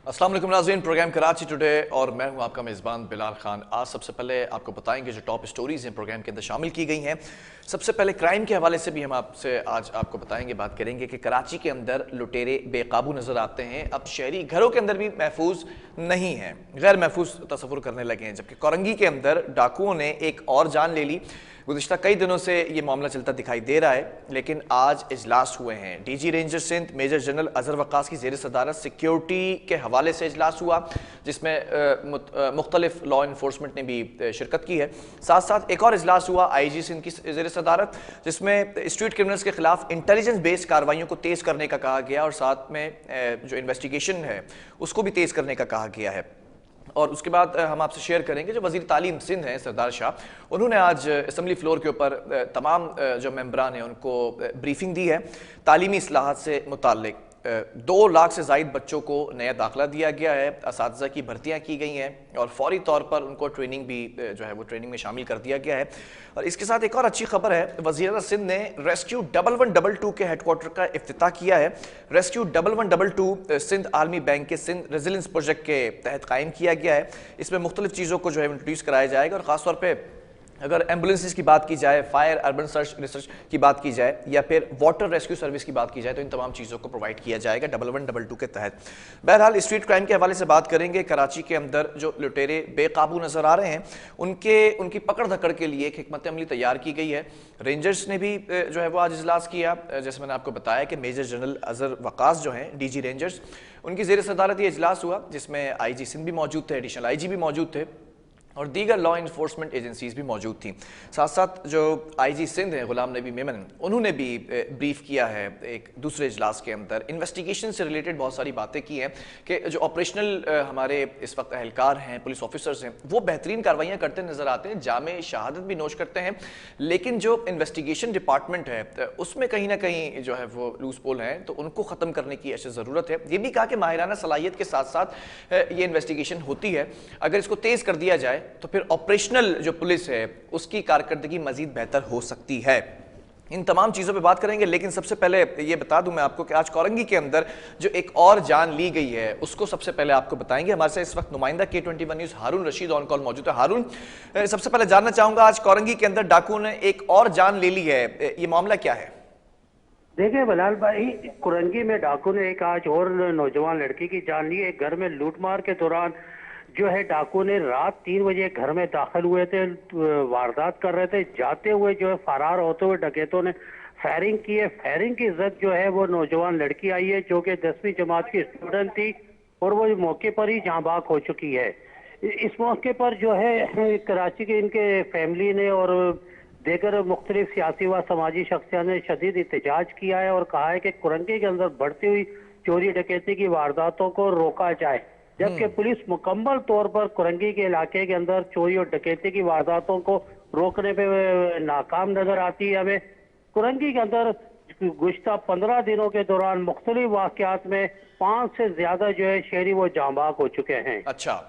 अस्सलाम वालेकुम नाज़रीन, प्रोग्राम कराची टुडे और मैं हूं आपका मेज़बान बिलाल खान। आज सबसे पहले आपको बताएंगे जो टॉप स्टोरीज हैं प्रोग्राम के अंदर शामिल की गई हैं। सबसे पहले क्राइम के हवाले से भी हम आपसे आज आपको बताएंगे, बात करेंगे कि कराची के अंदर लुटेरे बेकाबू नज़र आते हैं। अब शहरी घरों के अंदर भी महफूज नहीं है, गैर महफूज तस्वुर करने लगे हैं। जबकि कोरंगी के अंदर डाकुओं ने एक और जान ले ली। गुज़िश्ता कई दिनों से ये मामला चलता दिखाई दे रहा है, लेकिन आज इजलास हुए हैं। DG ranger Sindh major general Azhar Waqas की ज़ेर सदारत सिक्योरिटी के हवाले से इजलास हुआ, जिसमें मुख्तलिफ लॉ इन्फोर्समेंट ने भी शिरकत की है। साथ साथ एक और इजलास हुआ IG सिंध की ज़ेर सदारत, जिसमें स्ट्रीट क्रिमिनल्स के खिलाफ इंटेलिजेंस बेस्ड कार्रवाइयों को तेज़ करने का कहा गया और साथ में जो इन्वेस्टिगेशन है उसको भी तेज़ करने का कहा गया है। और उसके बाद हम आपसे शेयर करेंगे जो वज़ीर तालीम सिंध हैं सरदार शाह, उन्होंने आज असम्बली फ्लोर के ऊपर तमाम जो मेंबरान हैं उनको ब्रीफिंग दी है। तालीमी इस्लाहात से मुताल्लिक 2 लाख से ज़ायद बच्चों को नया दाखिला दिया गया है, असातिज़ा की भर्तियाँ की गई हैं और फौरी तौर पर उनको ट्रेनिंग भी जो है वो ट्रेनिंग में शामिल कर दिया गया है। और इसके साथ एक और अच्छी खबर है, वज़ीर सिंध ने रेस्क्यू 1122 के हेडक्वार्टर का इफ्तिताह किया है। रेस्क्यू 1122 सिंध आलमी बैंक के सिंध रेजिलेंस प्रोजेक्ट के तहत कायम किया गया है। इसमें मुख्तलिफ चीज़ों को जो है इंट्रोड्यूस कराया जाएगा और ख़ासतौर पर अगर एम्बुलेंसेस की बात की जाए, फायर अर्बन सर्च रिसर्च की बात की जाए या फिर वाटर रेस्क्यू सर्विस की बात की जाए, तो इन तमाम चीज़ों को प्रोवाइड किया जाएगा 1122 के तहत। बहरहाल स्ट्रीट क्राइम के हवाले से बात करेंगे। कराची के अंदर जो लुटेरे बेकाबू नज़र आ रहे हैं उनकी पकड़ धकड़ के लिए एक हिकमत अमली तैयार की गई है। रेंजर्स ने भी जो है वो आज इजलास किया। जैसे मैंने आपको बताया कि मेजर जनरल अजहर वक्कास जो हैं DG रेंजर्स, उनकी ज़ेर सदारत ये इजलास हुआ, जिसमें IG सिंध भी मौजूद थे, एडिशनल IG भी मौजूद थे और दीगर लॉ इन्फोर्समेंट एजेंसीज भी मौजूद थी। साथ साथ जो IG सिंध हैं गुलाम नबी मेमन, उन्होंने भी ब्रीफ किया है एक दूसरे इजलास के अंदर। इन्वेस्टिगेशन से रिलेटेड बहुत सारी बातें की हैं कि जो ऑपरेशनल हमारे इस वक्त एहलकार हैं, पुलिस ऑफिसर्स हैं, वो बेहतरीन कार्रवाइयाँ करते नजर आते हैं, जामे शहादत भी नोश करते हैं, लेकिन जो इन्वेस्टिगेशन डिपार्टमेंट है उसमें कहीं ना कहीं जो है वो लूज पोल हैं, तो उनको ख़त्म करने की ऐसी ज़रूरत है। ये भी कहा कि माहिराना सलाहियत के साथ साथ ये इन्वेस्टिगेशन होती है, अगर इसको तेज़ कर दिया जाए तो फिर ऑपरेशनल जो पुलिस है उसकी कारकर्दगी मजीद बेहतर हो सकती है। इन तमाम चीज़ों पे बात करेंगे, लेकिन सबसे पहले ये बता दूं मैं आपको कि आज कोरंगी के अंदर जो एक और जान ली गई है उसको सबसे पहले आपको बताएंगे। हमारे साथ इस वक्त नुमाइंदा K21 news Haroon Rashid on call मौजूद है। हारून, सबसे पहले जानना चाहूंगा, आज कोरंगी के अंदर डाकुओं ने एक और जान ले ली है, ये मामला क्या है? देखिए बलाल भाई, कुरंगी में डाकू ने एक आज और नौजवान लड़की की जान ली। एक घर में लूटमार के दौरान जो है डाकू ने रात 3 बजे घर में दाखिल हुए थे, वारदात कर रहे थे। जाते हुए जो है फरार होते हुए डकैतों ने फायरिंग की है। फायरिंग की जद जो है वो नौजवान लड़की आई है जो कि 10वीं जमात की स्टूडेंट थी और वो मौके पर ही जाँ बाक हो चुकी है। इस मौके पर जो है कराची के इनके फैमिली ने और देकर मुख्तलिफ सियासी व समाजी शख्सियत ने शदीद एहतजाज किया है और कहा है कि कुरंगी के अंदर बढ़ती हुई चोरी डकैती की वारदातों को रोका जाए, जबकि पुलिस मुकम्मल तौर पर कुरंगी के इलाके के अंदर चोरी और डकैती की वारदातों को रोकने पे नाकाम नजर आती है। हमें कुरंगी के अंदर गुज़श्ता 15 दिनों के दौरान मुख्तलिफ वाक़यात में 5 से ज्यादा जो है शहरी वो जांबाक हो चुके हैं। अच्छा,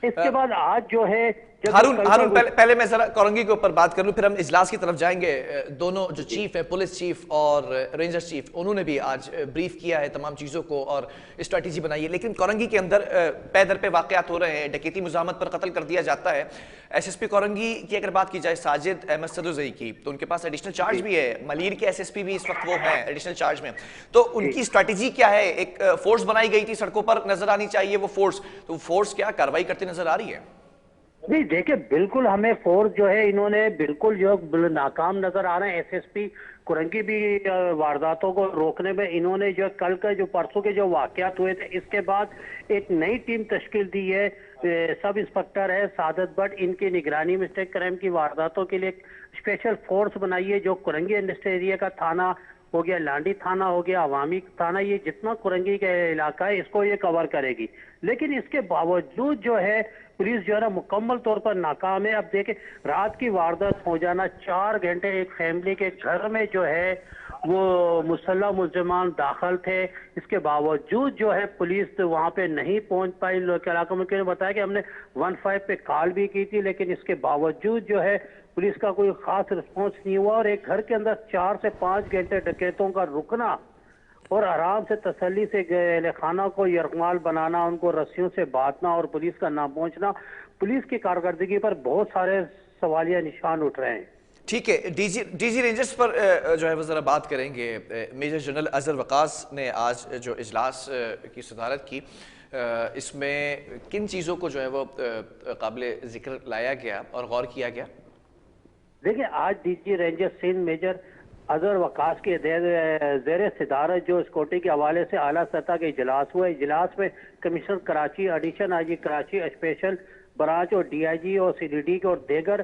इसके बाद आज जो है हारून हारून पहले मैं जरा कोरंगी के ऊपर बात कर लूं, फिर हम इजलास की तरफ जाएंगे। दोनों जो चीफ है, पुलिस चीफ और रेंजर चीफ, उन्होंने भी आज ब्रीफ किया है तमाम चीज़ों को और स्ट्रैटेजी बनाई है। लेकिन कोरंगी के अंदर पे दर पे वाक़यात हो रहे हैं, डकैती मुज़ाहमत पर कत्ल कर दिया जाता है। SSP कोरंगी की अगर बात की जाए साजिद अहमद सदुज़ई की, तो उनके पास एडिशनल चार्ज भी है। मलीर के SSP भी इस वक्त वो हैं एडिशनल चार्ज में। तो उनकी स्ट्रैटेजी क्या है? एक फोर्स बनाई गई थी, सड़कों पर नजर आनी चाहिए वो फोर्स, तो फोर्स क्या कार्रवाई करती नजर आ रही है? नहीं देखिए, बिल्कुल हमें फोर्स जो है इन्होंने बिल्कुल जो नाकाम नजर आ रहे हैं। SSP कुरंगी भी वारदातों को रोकने में इन्होंने जो कल का जो परसों के जो वाकयात हुए थे, इसके बाद एक नई टीम तश्कील दी है। सब इंस्पेक्टर है सादत भट्ट, इनकी निगरानी में स्टेट क्राइम की वारदातों के लिए स्पेशल फोर्स बनाई है जो कुरंगी इंडस्ट्री एरिया का थाना हो गया, लांडी थाना हो गया, अवामी थाना, ये जितना कुरंगी का इलाका है इसको ये कवर करेगी। लेकिन इसके बावजूद जो है पुलिस जो है ना मुकम्मल तौर पर नाकाम है। अब देखें, रात की वारदात हो जाना, 4 घंटे एक फैमिली के घर में जो है वो मुसल्लह मुल्ज़िमान दाखिल थे, इसके बावजूद जो है पुलिस तो वहां पे नहीं पहुंच पाई। इलाका में ने बताया कि हमने 15 पे कॉल भी की थी, लेकिन इसके बावजूद जो है पुलिस का कोई खास रिस्पॉन्स नहीं हुआ और एक घर के अंदर 4 से 5 घंटे डकैतों का रुकना और आराम से तसल्ली से खाना को यरगमाल बनाना, उनको रस्सियों से बांधना और पुलिस का ना पहुंचना, पुलिस की कारकर्दगी पर बहुत सारे सवालिया निशान उठ रहे हैं। ठीक है, डीजी रेंजर्स पर जो है वो ज़रा बात करेंगे। मेजर जनरल अजहर वकास ने आज जो इजलास की सदारत की, इसमें किन चीज़ों को जो है वो काबिल ज़िक्र लाया गया और गौर किया गया? देखिए, आज DG ranger Sindh major Azhar Waqas के जेर सदारत जो सिक्योरिटी के हवाले से आला सतह के इजलास हुआ। इजलास में commissioner Karachi, addition IG Karachi, special branch और डीआईजी और सीडीडी के और दीगर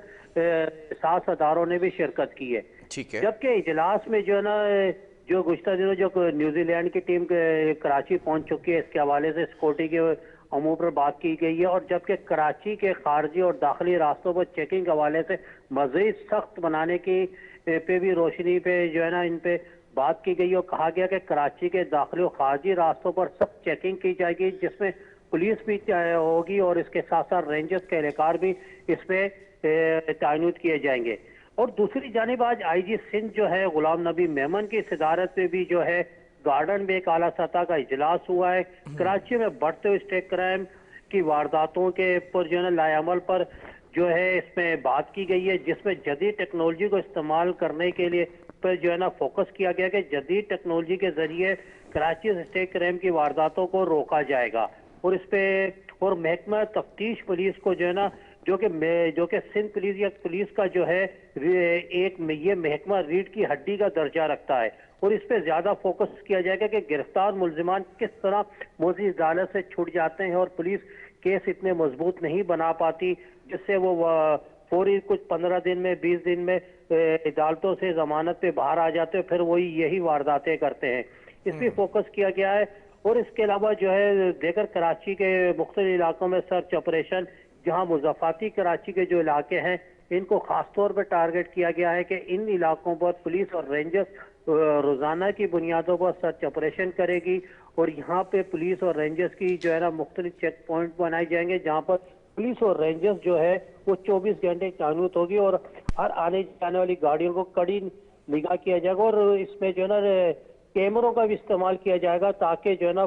7 अदारों ने भी शिरकत की है। ठीक है। जबकि इजलास में जो है ना, जो गुज़श्ता दिनों जो न्यूजीलैंड की टीम कराची पहुंच चुकी है, इसके हवाले से सिक्योरिटी के अमूर पर बात की गई है। और जबकि कराची के खारजी और दाखिली रास्तों पर चेकिंग के हवाले से मजीद सख्त बनाने की पे भी रोशनी पे जो है ना, इन पे बात की गई और कहा गया कि कराची के दाखिली और खारजी रास्तों पर सख्त चेकिंग की जाएगी, जिसमें पुलिस भी होगी और इसके साथ साथ रेंजर्स के एहलकार भी इसमें तैनात किए जाएंगे। और दूसरी जानिब आज आईजी सिंध जो है गुलाम नबी मेमन की सदारत पे भी जो है गार्डन में एक आला सतह का इजलास हुआ है। कराची में बढ़ते हुए स्टेट क्राइम की वारदातों के ऊपर जो है ना लाएअमल पर जो है इसमें बात की गई है, जिसमें जदीद टेक्नोलॉजी को इस्तेमाल करने के लिए पर जो है ना फोकस किया गया कि जदीद टेक्नोलॉजी के जरिए कराची स्टेट क्राइम की वारदातों को रोका जाएगा। और इस पे और महकमा तफ्तीश पुलिस को जो है ना, जो कि सिंध पुलिस या पुलिस का जो है एक ये महकमा रीढ़ की हड्डी का दर्जा रखता है और इस पे ज्यादा फोकस किया जाएगा कि गिरफ्तार मुलजिमान किस तरह मोजी अदालत से छूट जाते हैं और पुलिस केस इतने मजबूत नहीं बना पाती, जिससे वो फौरी कुछ 15 दिन में 20 दिन में अदालतों से जमानत पे बाहर आ जाते हैं, फिर वही यही वारदातें करते हैं। इस पे फोकस किया गया है। और इसके अलावा जो है देगर कराची के मुख्तलिफ इलाकों में सर्च ऑपरेशन, जहां मुज़ाफ़ाती कराची के जो इलाके हैं इनको खास तौर पर टारगेट किया गया है कि इन इलाकों पर पुलिस और रेंजर्स रोजाना की बुनियादों पर सर्च ऑपरेशन करेगी और यहाँ पे पुलिस और रेंजर्स की जो है ना मुख्तलिफ चेक पॉइंट बनाए जाएंगे, जहाँ पर पुलिस और रेंजर्स जो है वो 24 घंटे तैनात होगी और हर आने जाने वाली गाड़ियों को कड़ी निगाह किया जाएगा। और इसमें जो है ना कैमरों का भी इस्तेमाल किया जाएगा, ताकि जो है ना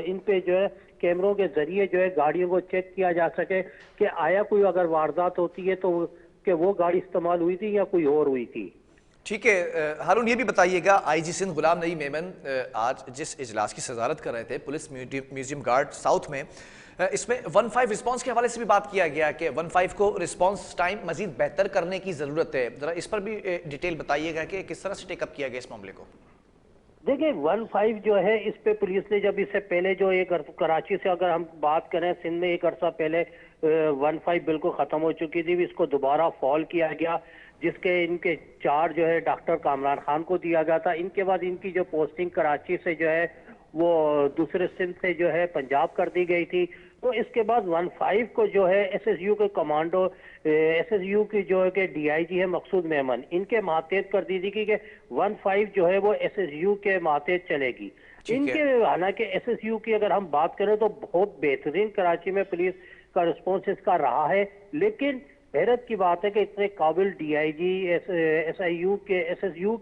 इन पे जो है कैमरों के जरिए जो है गाड़ियों को चेक किया जा सके कि आया कोई अगर वारदात होती है तो कि वो गाड़ी इस्तेमाल हुई थी या कोई और हुई थी। ठीक है, हारून ये भी बताइएगा, आईजी सिंध गुलाम नबी मेमन आज जिस इजलास की सदारत कर रहे थे पुलिस म्यूजियम गार्ड साउथ में, इसमें 15 रिस्पांस के हवाले से भी बात किया गया कि 15 को रिस्पांस टाइम मजीद बेहतर करने की जरूरत है। जरा इस पर भी डिटेल बताइएगा कि किस तरह से टेकअप किया गया इस मामले को। देखिए 15 जो है इस पे पुलिस ने जब इससे पहले जो एक कराची से अगर हम बात करें, सिंध में एक अरसा पहले 15 बिल्कुल खत्म हो चुकी थी, इसको दोबारा फॉल किया गया, जिसके इनके चार्ज जो है डॉक्टर कामरान खान को दिया गया था। इनके बाद इनकी जो पोस्टिंग कराची से जो है वो दूसरे सिंध से जो है पंजाब कर दी गई थी। तो इसके बाद 15 को जो है एसएसयू के कमांडो, एसएसयू की जो है कि डीआईजी है मकसूद मेमन, इनके मातेहत कर दी थी कि 15 जो है वो एसएसयू के मातेहत चलेगी। इनके हालांकि एसएसयू की अगर हम बात करें तो बहुत बेहतरीन कराची में पुलिस का रिस्पॉन्स इसका रहा है, लेकिन हैरत की बात है कि इतने काबिल डीआईजी एसएसयू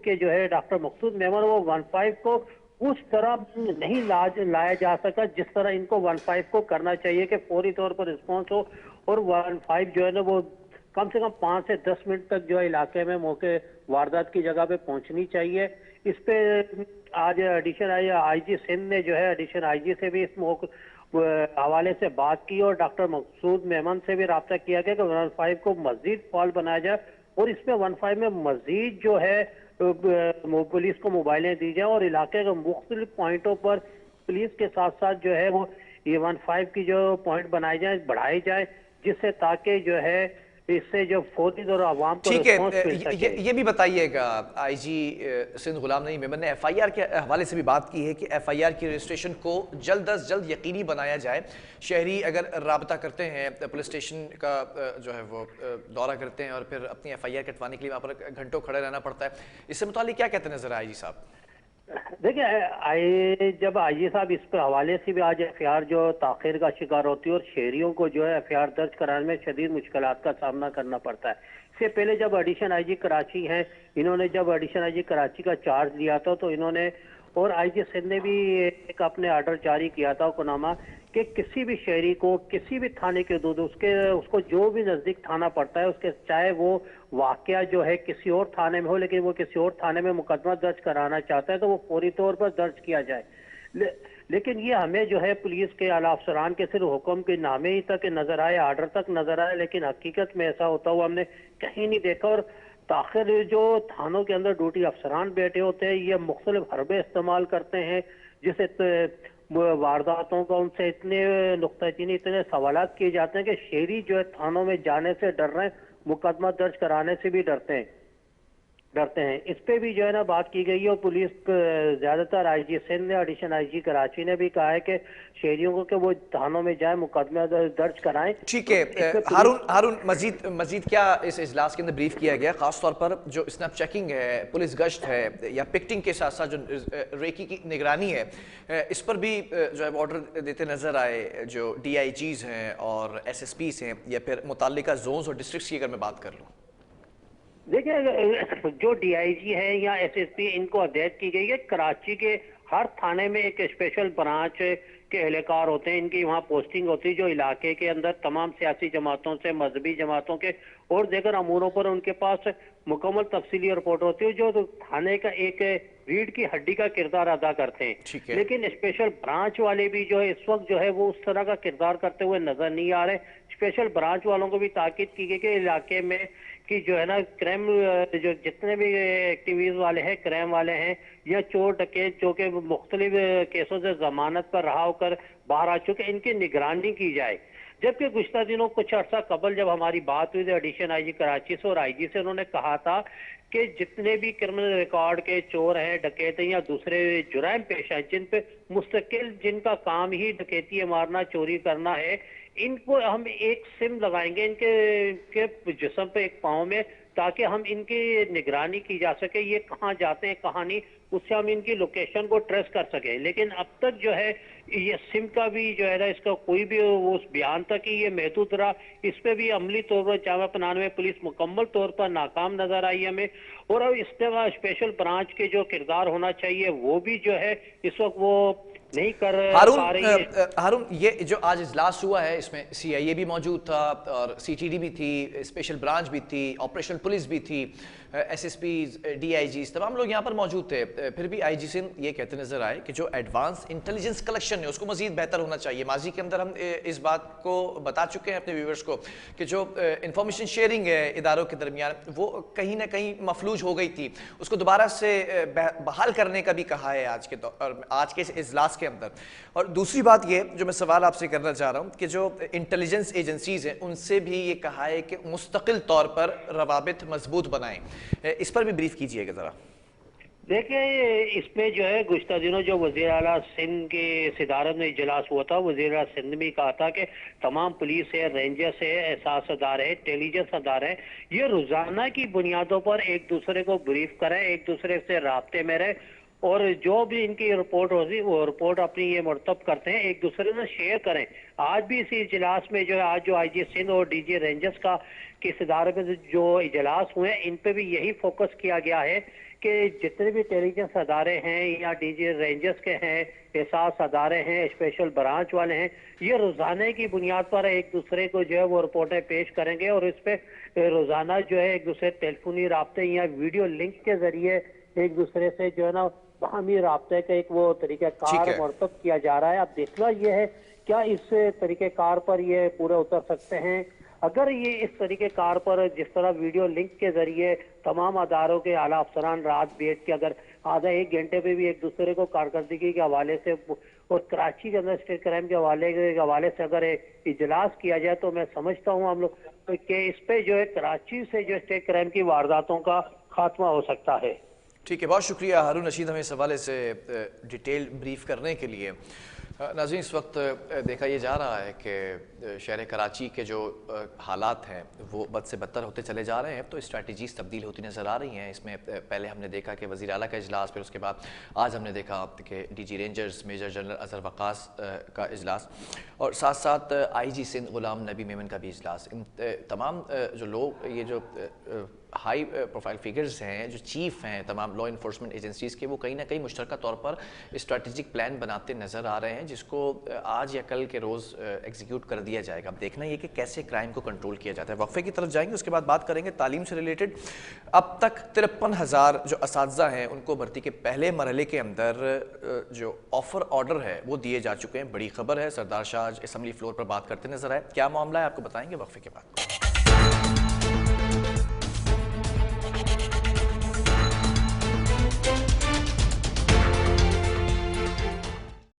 के जो है डॉक्टर मकसूद मेमन, वो 15 को उस तरह नहीं लाया जा सका जिस तरह इनको 15 को करना चाहिए कि फौरी तौर पर रिस्पॉन्स हो। और 15 जो है ना वो कम से कम 5 से 10 मिनट तक जो है इलाके में मौके वारदात की जगह पे पहुंचनी चाहिए। इस पे आज एडिशन आईजी सिंध ने जो है एडिशन आईजी से भी इस मौके हवाले से बात की और डॉक्टर मकसूद मेमन से भी रब्ता किया गया कि 15 को मजीद फॉल बनाया जाए और इसमें 15 में मजीद जो है पुलिस को मोबाइलें दी जाए और इलाके के मुख्तलिफ पॉइंटों पर पुलिस के साथ साथ जो है वो ये 15 की जो पॉइंट बनाए जाए, बढ़ाए जाए, जिससे ताकि जो है इससे जो फौजी और आवाम को रिस्पॉन्स मिल सके। ये भी बताइएगा, आईजी सिंध गुलाम नबी मेमन ने एफआईआर के हवाले से भी बात की है कि एफआईआर की रजिस्ट्रेशन को जल्द अज जल्द यकीनी बनाया जाए। शहरी अगर राबता करते हैं, पुलिस स्टेशन का जो है वो दौरा करते हैं और फिर अपनी एफआईआर कटवाने के लिए वहाँ पर घंटों खड़े रहना पड़ता है, इससे मुताल्लिक क्या कहते नजर आए आईजी साहब? देखिए जब आईजी साहब इस पर हवाले से भी आज एफआईआर जो ताखिर का शिकार होती है और शहरियों को जो है एफआईआर दर्ज कराने में शदीद मुश्किलात का सामना करना पड़ता है। इससे पहले जब एडिशन आईजी कराची हैं, इन्होंने जब एडिशन आईजी कराची का चार्ज लिया था तो इन्होंने और आईजी सिंध ने भी एक अपने ऑर्डर जारी किया था हुक्मनामा कि किसी भी शहरी को किसी भी थाने के दूध उसको जो भी नजदीक थाना पड़ता है उसके, चाहे वो वाकया जो है किसी और थाने में हो, लेकिन वो किसी और थाने में मुकदमा दर्ज कराना चाहता है तो वो फौरी तौर पर दर्ज किया जाए। लेकिन ये हमें जो है पुलिस के आला अफसरान के सिर्फ हुक्म के नामे ही तक नजर आए, ऑर्डर तक नजर आए, लेकिन हकीकत में ऐसा होता हुआ हमने कहीं नहीं देखा। और आखिर जो थानों के अंदर ड्यूटी अफसरान बैठे होते हैं ये मुख्तलिफ हरबे इस्तेमाल करते हैं, जिसे वारदातों का उनसे इतने नुक्ताचीनी इतने सवालात किए जाते हैं कि शहरी जो है थानों में जाने से डर रहे हैं, मुकदमा दर्ज कराने से भी डरते हैं। इस पे भी जो है ना बात की गई है और पुलिस ज्यादातर आईजी सिंध ने, एडिशन आईजी कराची ने भी कहा है कि शहरियों को कि वो थानों में जाए, मुकदमा दर्ज कराएं। ठीक है हारून, मजीद क्या इस इजलास के अंदर ब्रीफ किया गया, खासतौर पर जो स्नैप चेकिंग है, पुलिस गश्त है या पिकटिंग के साथ साथ जो रेकी की निगरानी है, इस पर भी जो है ऑर्डर देते नजर आए जो DIGs हैं और SSPs हैं या फिर मुताल्लिका जोन्स और डिस्ट्रिक्ट्स की अगर मैं बात कर लूँ? देखिए, जो DIG है या SSP, इनको हदायत की गई है कराची के हर थाने में एक स्पेशल ब्रांच के एहलकार होते हैं, इनकी वहाँ पोस्टिंग होती है जो इलाके के अंदर तमाम सियासी जमातों से, मजहबी जमातों के और दीगर अमूरों पर उनके पास मुकम्मल तफसीली रिपोर्ट होती है जो थाने का एक रीढ़ की हड्डी का किरदार अदा करते हैं। लेकिन स्पेशल ब्रांच वाले भी जो है इस वक्त जो है वो उस तरह का किरदार करते हुए नजर नहीं आ रहे। स्पेशल ब्रांच वालों को भी ताकीद की गई कि इलाके में कि जो है ना क्राइम, जो जितने भी एक्टिविटीज वाले हैं, क्राइम वाले हैं या चोर डकैत जो कि मुख्तलिफ केसों से जमानत पर रहा होकर बाहर आ चुके, इनकी निगरानी की जाए। जबकि गुज़श्ता दिनों कुछ अर्सा कबल जब हमारी बात हुई थी एडिशन आईजी कराची से और आईजी से, उन्होंने कहा था कि जितने भी क्रिमिनल रिकॉर्ड के चोर हैं, डकैत हैं या दूसरे जुराइम पेश हैं, जिन पे मुस्तकिल जिनका काम ही डकैती मारना, चोरी करना है, इनको हम एक सिम लगाएंगे इनके जिस्म पे, एक पाँव में, ताकि हम इनकी निगरानी की जा सके, ये कहाँ जाते हैं कहाँ नहीं, उससे हम इनकी लोकेशन को ट्रेस कर सके। लेकिन अब तक जो है ये सिम का भी जो है ना, इसका कोई भी उस बयान तक ही ये महदूद रहा। इस पे भी अमली तौर पर जामा पनाने में पुलिस मुकम्मल तौर पर नाकाम नजर आई हमें। और अब इसके बाद स्पेशल ब्रांच के जो किरदार होना चाहिए वो भी जो है इस वक्त वो नहीं कर पा रही है। हारून, ये जो आज इजलास हुआ है इसमें CIA भी मौजूद था और CTD भी थी, स्पेशल ब्रांच भी थी, ऑपरेशनल पुलिस भी थी, SSPs, DIGs, तमाम लोग यहाँ पर मौजूद थे। फिर भी IG सिंध ये कहते नजर आए कि जो एडवांस इंटेलिजेंस कलेक्शन है उसको मजीद बेहतर होना चाहिए। माजी के अंदर हम इस बात को बता चुके हैं अपने व्यूवर्स को कि जो इंफॉर्मेशन शेयरिंग है इदारों के दरमियान वो कहीं ना कहीं मफलूज हो गई थी, उसको दोबारा से बहाल करने का भी कहा है आज के इस इजलास के अंदर। और दूसरी बात ये जो मैं सवाल आपसे करना चाह रहा हूँ कि जो इंटेलिजेंस एजेंसीज हैं उनसे भी ये कहा है कि मुस्तकिल तौर पर रवाबित मजबूत बनाएं, इस पर भी ब्रीफ कीजिएगा जरा। देखिए, इसमें जो है गुज़श्ता दिनों जो वज़ीर आला सिंध के सदारत में इजलास हुआ था, वज़ीर आला सिंध में कहा था कि तमाम पुलिस है, रेंजर्स है, एहसास अदारे, इंटेलिजेंस अदारे, ये रोजाना की बुनियादों पर एक दूसरे को ब्रीफ करें, एक दूसरे से राब्ते में रहे और जो भी इनकी रिपोर्ट होगी वो रिपोर्ट अपनी ये मुर्तब करते हैं, एक दूसरे से शेयर करें। आज भी इसी इजलास में जो है, आज जो IG सिंध और DG रेंजर्स का की सदारत में जो इजलास हुए इन पे भी यही फोकस किया गया है कि जितने भी इंटेलिजेंस अदारे हैं या DG रेंजर्स के हैं, एहसास अदारे हैं, स्पेशल ब्रांच वाले हैं, ये रोजाना की बुनियाद पर एक दूसरे को जो है वो रिपोर्टें पेश करेंगे और इस पे रोजाना जो है एक दूसरे टेलीफोनी राब्ते या वीडियो लिंक के जरिए एक दूसरे से जो है ना बाहमी राब्ते का एक वो तरीक़ाकार मुर्तब किया जा रहा है। अब देखना यह है क्या इस तरीक़ेकार पर ये पूरे उतर सकते हैं। अगर ये इस तरीक़ेकार पर जिस तरह वीडियो लिंक के जरिए तमाम अदारों के आला अफसरान रात बैठ के अगर आधा एक घंटे पे भी एक दूसरे को कारकर्दगी के हवाले से और कराची के अंदर स्टेट क्राइम के हवाले से अगर इजलास किया जाए तो मैं समझता हूँ हम लोग कि इस पे जो है कराची से जो स्टेट क्राइम की वारदातों का खात्मा हो सकता है। ठीक है, बहुत शुक्रिया हारून रशीद हमें इस हवाले से डिटेल ब्रीफ करने के लिए। नाज़रीन, इस वक्त देखा ये जा रहा है कि शहर कराची के जो हालात हैं वो बद से बदतर होते चले जा रहे हैं, तो स्ट्रैटेजीज तब्दील होती नज़र आ रही हैं। इसमें पहले हमने देखा कि वज़ीर आला का इजलास, फिर उसके बाद आज हमने देखा कि DG rangers major general Azhar Waqas का इजलास और साथ साथ IG सिंध ग़ुलाम नबी मेमन का भी इजलास। इन तमाम जो लोग ये जो हाई प्रोफाइल फिगर्स हैं, जो चीफ हैं तमाम लॉ इन्फोर्समेंट एजेंसीज़ के, वो कहीं ना कहीं मुश्तरका तौर पर स्ट्रैटेजिक प्लान बनाते नज़र आ रहे हैं, जिसको आज या कल के रोज़ एग्जीक्यूट कर दिया जाएगा। अब देखना ये कि कैसे क्राइम को कंट्रोल किया जाता है। वक्फे की तरफ जाएंगे, उसके बाद बात करेंगे तालीम से रिलेटेड। अब तक 53,000 जो असातिज़ा हैं उनको भर्ती के पहले मरहले के अंदर जो ऑफर ऑर्डर है वो दिए जा चुके हैं। बड़ी खबर है, सरदार शाह असम्बली फ्लोर पर बात करते नजर आए। क्या मामला है आपको बताएंगे वक्फे के बाद।